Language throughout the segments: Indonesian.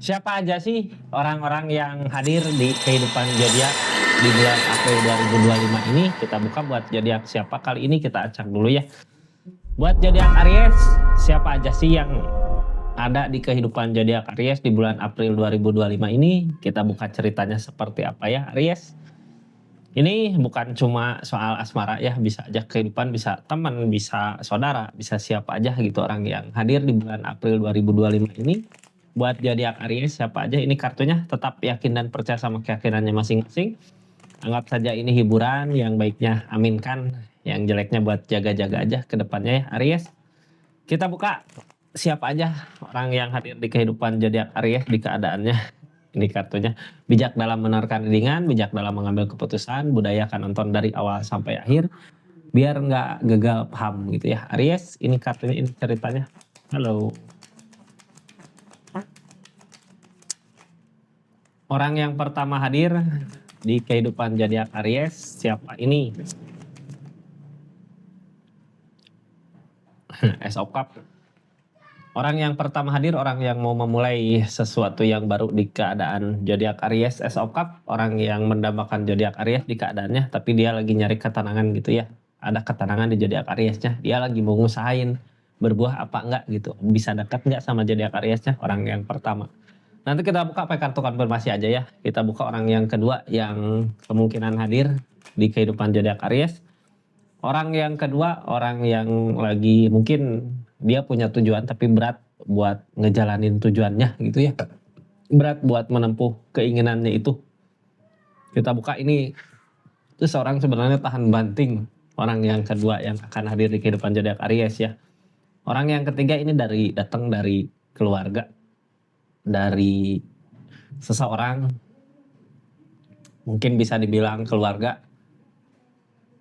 Siapa aja sih orang-orang yang hadir di kehidupan zodiak di bulan April 2025 ini? Kita buka buat zodiak siapa kali ini kita acak dulu ya. Buat zodiak Aries, siapa aja sih yang ada di kehidupan zodiak Aries di bulan April 2025 ini? Kita buka ceritanya seperti apa ya, Aries? Ini bukan cuma soal asmara ya, bisa aja kehidupan, bisa teman, bisa saudara, bisa siapa aja gitu orang yang hadir di bulan April 2025 ini. Buat zodiak Aries siapa aja ini kartunya, tetap yakin dan percaya sama keyakinannya masing-masing. Anggap saja ini hiburan, yang baiknya aminkan, yang jeleknya buat jaga-jaga aja ke depannya ya Aries. Kita buka siapa aja orang yang hadir di kehidupan zodiak Aries di keadaannya. Ini kartunya, bijak dalam menerka ringan, bijak dalam mengambil keputusan, budayakan nonton dari awal sampai akhir, biar nggak gagal paham gitu ya. Aries, ini kartunya, ini ceritanya. Halo. Orang yang pertama hadir di kehidupan zodiak Aries, siapa ini? Ace of Cup. Orang yang pertama hadir, orang yang mau memulai sesuatu yang baru di keadaan zodiak Aries, Ace of Cup, orang yang mendambakan zodiak Aries di keadaannya, tapi dia lagi nyari ketenangan gitu ya. Ada ketenangan di zodiak Ariesnya, dia lagi mau ngusahain berbuah apa enggak gitu, bisa dekat enggak sama zodiak Ariesnya, orang yang pertama. Nanti kita buka pakai kartu konfirmasi aja ya. Kita buka orang yang kedua yang kemungkinan hadir di kehidupan zodiak Aries. Orang yang kedua, orang yang lagi mungkin dia punya tujuan tapi berat buat ngejalanin tujuannya gitu ya. Berat buat menempuh keinginannya itu. Kita buka ini, itu seorang sebenarnya tahan banting. Orang yang kedua yang akan hadir di kehidupan zodiak Aries ya. Orang yang ketiga ini datang dari keluarga, dari seseorang, mungkin bisa dibilang keluarga,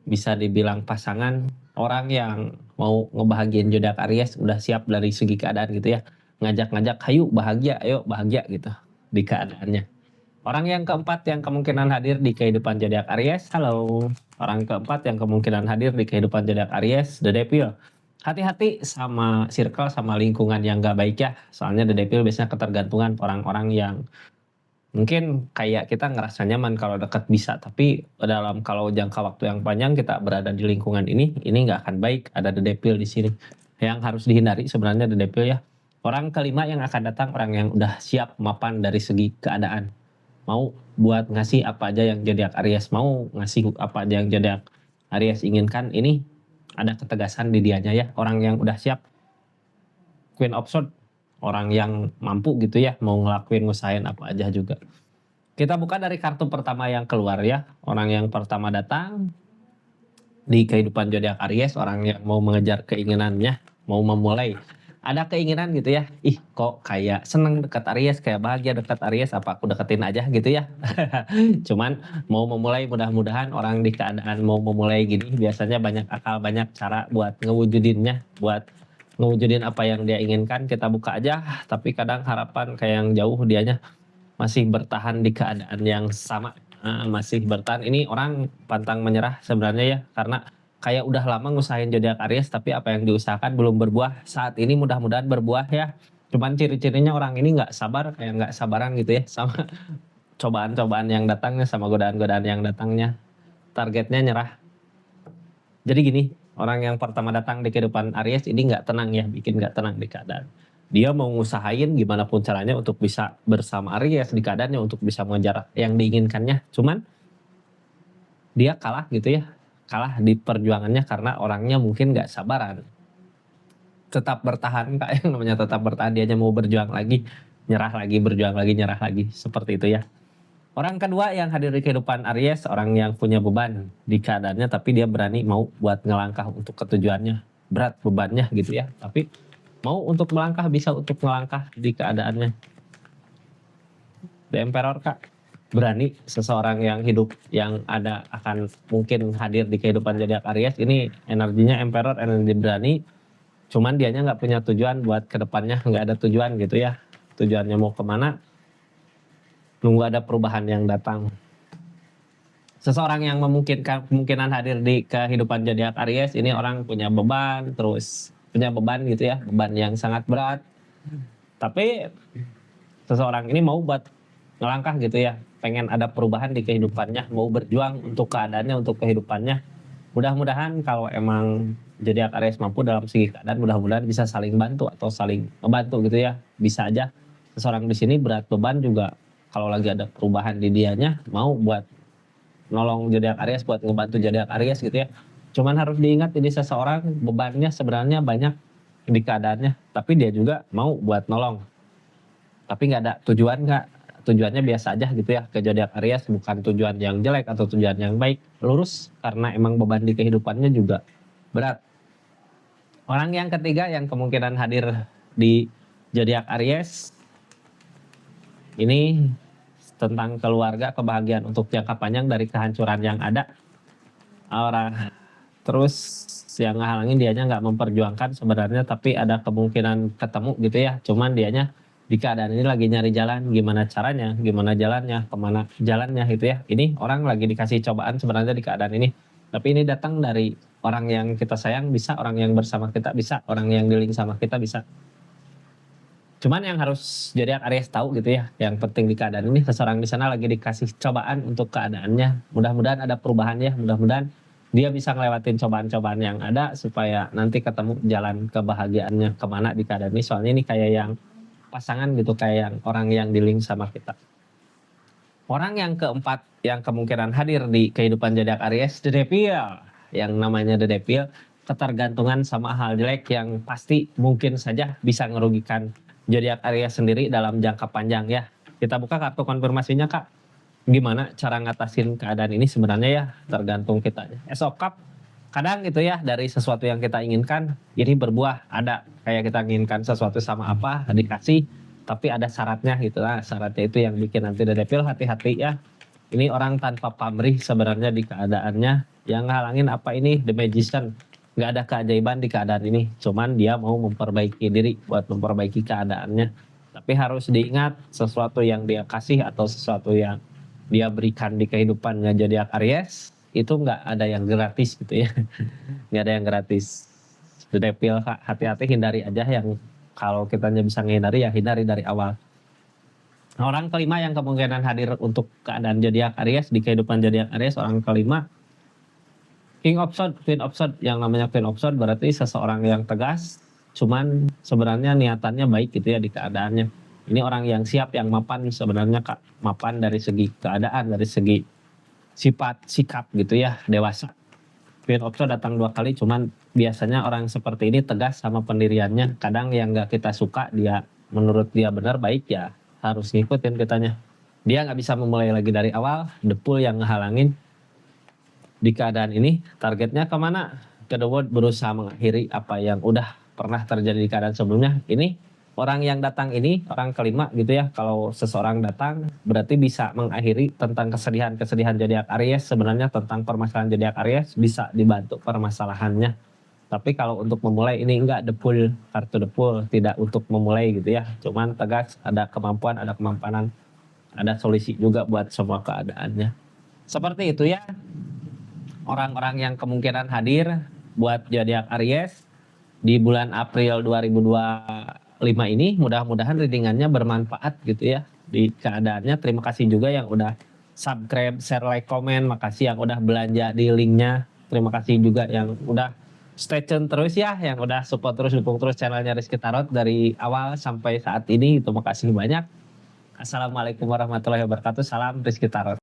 bisa dibilang pasangan, orang yang mau ngebahagiain zodiak Aries udah siap dari segi keadaan gitu ya, ngajak-ngajak hayu bahagia, ayo bahagia gitu di keadaannya. Orang yang keempat yang kemungkinan hadir di kehidupan zodiak Aries, halo. Orang keempat yang kemungkinan hadir di kehidupan zodiak Aries, The Devil. Hati-hati sama circle, sama lingkungan yang gak baik ya, soalnya The Devil biasanya ketergantungan orang-orang yang mungkin kayak kita ngerasa nyaman kalau dekat bisa, tapi dalam kalau jangka waktu yang panjang kita berada di lingkungan ini nggak akan baik. Ada The Devil di sini yang harus dihindari sebenarnya, The Devil ya. Orang kelima yang akan datang, orang yang udah siap mapan dari segi keadaan, mau buat ngasih apa aja yang zodiak Aries mau ngasih, apa aja yang zodiak Aries inginkan. Ini ada ketegasan di dianya ya, orang yang udah siap. Queen of Swords, orang yang mampu gitu ya, mau ngelakuin ngusahain apa aja juga. Kita buka dari kartu pertama yang keluar ya. Orang yang pertama datang di kehidupan zodiak Aries, orang yang mau mengejar keinginannya, mau memulai. Ada keinginan gitu ya, ih kok kayak seneng dekat Aries, kayak bahagia dekat Aries, apa aku deketin aja gitu ya. Cuman mau memulai, mudah-mudahan orang di keadaan mau memulai gini biasanya banyak akal, banyak cara buat ngewujudinnya, buat ngewujudin apa yang dia inginkan. Kita buka aja, tapi kadang harapan kayak yang jauh, dianya masih bertahan di keadaan yang sama. Masih bertahan. Ini orang pantang menyerah sebenarnya ya, karena kayak udah lama ngusahain zodiak Aries tapi apa yang diusahakan belum berbuah. Saat ini mudah-mudahan berbuah ya. Cuman ciri-cirinya orang ini nggak sabar, kayak nggak sabaran gitu ya sama cobaan-cobaan yang datangnya, sama godaan-godaan yang datangnya. Targetnya nyerah. Jadi gini, orang yang pertama datang di kehidupan Aries ini nggak tenang ya, bikin nggak tenang di keadaan. Dia mau ngusahain gimana pun caranya untuk bisa bersama Aries di keadaannya, untuk bisa mengejar yang diinginkannya. Cuman dia kalah gitu ya, kalah di perjuangannya karena orangnya mungkin nggak sabaran. Tetap bertahan, Kak, yang namanya tetap bertahan, dia aja mau berjuang lagi, nyerah lagi, berjuang lagi, nyerah lagi, seperti itu ya. Orang kedua yang hadir di kehidupan Aries, orang yang punya beban di keadaannya tapi dia berani mau buat ngelangkah untuk ketujuannya. Berat bebannya gitu ya, tapi mau untuk melangkah, bisa untuk melangkah di keadaannya. The Emperor, Kak. Berani seseorang yang hidup, yang ada akan mungkin hadir di kehidupan zodiak Aries ini energinya Emperor, energi berani. Cuman dianya nggak punya tujuan buat kedepannya, nggak ada tujuan gitu ya. Tujuannya mau kemana? Nunggu ada perubahan yang datang. Seseorang yang memungkinkan kemungkinan hadir di kehidupan zodiak Aries ini orang punya beban, terus punya beban gitu ya, beban yang sangat berat. Tapi seseorang ini mau buat ngelangkah gitu ya, pengen ada perubahan di kehidupannya, mau berjuang untuk keadaannya, untuk kehidupannya. Mudah-mudahan kalau emang zodiak Aries mampu dalam segi keadaan, mudah-mudahan bisa saling bantu atau saling membantu gitu ya. Bisa aja seseorang di sini berat beban juga kalau lagi ada perubahan di dianya mau buat nolong zodiak Aries, buat ngebantu zodiak Aries gitu ya. Cuman harus diingat ini seseorang bebannya sebenarnya banyak di keadaannya, tapi dia juga mau buat nolong. Tapi nggak ada tujuan, nggak tujuannya biasa aja gitu ya ke zodiak Aries, bukan tujuan yang jelek atau tujuan yang baik, lurus karena emang beban di kehidupannya juga berat. Orang yang ketiga yang kemungkinan hadir di zodiak Aries ini tentang keluarga, kebahagiaan untuk jangka panjang dari kehancuran yang ada. Orang terus yang ngehalangin dianya nggak memperjuangkan sebenarnya, tapi ada kemungkinan ketemu gitu ya. Cuman dianya di keadaan ini lagi nyari jalan, gimana caranya, gimana jalannya, kemana jalannya gitu ya. Ini orang lagi dikasih cobaan sebenarnya di keadaan ini. Tapi ini datang dari orang yang kita sayang, bisa orang yang bersama kita, bisa orang yang dealing sama kita, bisa. Cuman yang harus zodiak Aries tahu gitu ya, yang penting di keadaan ini seseorang di sana lagi dikasih cobaan untuk keadaannya. Mudah-mudahan ada perubahan ya, mudah-mudahan dia bisa ngelewatin cobaan-cobaan yang ada supaya nanti ketemu jalan kebahagiaannya kemana di keadaan ini. Soalnya ini kayak yang pasangan gitu, kayak yang orang yang dealing sama kita. Orang yang keempat yang kemungkinan hadir di kehidupan zodiak Aries, The Devil. Yang namanya The Devil, ketergantungan sama hal jelek yang pasti mungkin saja bisa merugikan zodiak Aries sendiri dalam jangka panjang ya. Kita buka kartu konfirmasinya Kak. Gimana cara ngatasin keadaan ini sebenarnya ya, tergantung kita. Ace of Cup, kadang gitu ya dari sesuatu yang kita inginkan ini berbuah, ada kayak kita inginkan sesuatu sama apa dikasih, tapi ada syaratnya gitu lah. Syaratnya itu yang bikin nanti The Devil hati-hati ya. Ini orang tanpa pamrih sebenarnya di keadaannya. Yang ngalangin apa ini? The Magician. Nggak ada keajaiban di keadaan ini. Cuman dia mau memperbaiki diri buat memperbaiki keadaannya. Tapi harus diingat sesuatu yang dia kasih atau sesuatu yang dia berikan di kehidupannya zodiak Aries itu nggak ada yang gratis gitu ya. Nggak ada yang gratis. The Devil, hati-hati, hindari aja yang kalau kitanya bisa menghindari ya hindari dari awal. Orang kelima yang kemungkinan hadir untuk keadaan zodiak Aries di kehidupan zodiak Aries, orang kelima King of Swords, Queen of Swords. Yang namanya Queen of Swords berarti seseorang yang tegas, cuman sebenarnya niatannya baik gitu ya di keadaannya. Ini orang yang siap, yang mapan sebenarnya Kak. Mapan dari segi keadaan, dari segi sifat, sikap gitu ya, dewasa. Queen of Swords datang 2 kali, cuman biasanya orang seperti ini tegas sama pendiriannya. Kadang yang nggak kita suka, dia menurut dia benar baik ya harus ngikutin kitanya. Dia nggak bisa memulai lagi dari awal, the pool yang ngehalangin. Di keadaan ini targetnya kemana? The World berusaha mengakhiri apa yang udah pernah terjadi di keadaan sebelumnya. Ini orang yang datang ini, orang kelima gitu ya. Kalau seseorang datang berarti bisa mengakhiri tentang kesedihan-kesedihan zodiak Aries. Sebenarnya tentang permasalahan zodiak Aries bisa dibantu permasalahannya. Tapi kalau untuk memulai ini enggak, the pool, kartu the pool, tidak untuk memulai gitu ya. Cuman tegas, ada kemampuan, ada kemampanan, ada solusi juga buat semua keadaannya. Seperti itu ya orang-orang yang kemungkinan hadir buat zodiak Aries di bulan April 2025 ini. Mudah-mudahan readingannya bermanfaat gitu ya di keadaannya. Terima kasih juga yang udah subscribe, share, like, komen. Makasih yang udah belanja di linknya. Terima kasih juga yang udah stay tune terus ya, yang udah support terus, dukung terus channelnya Rizky Tarot dari awal sampai saat ini. Terima kasih banyak. Assalamualaikum warahmatullahi wabarakatuh. Salam Rizky Tarot.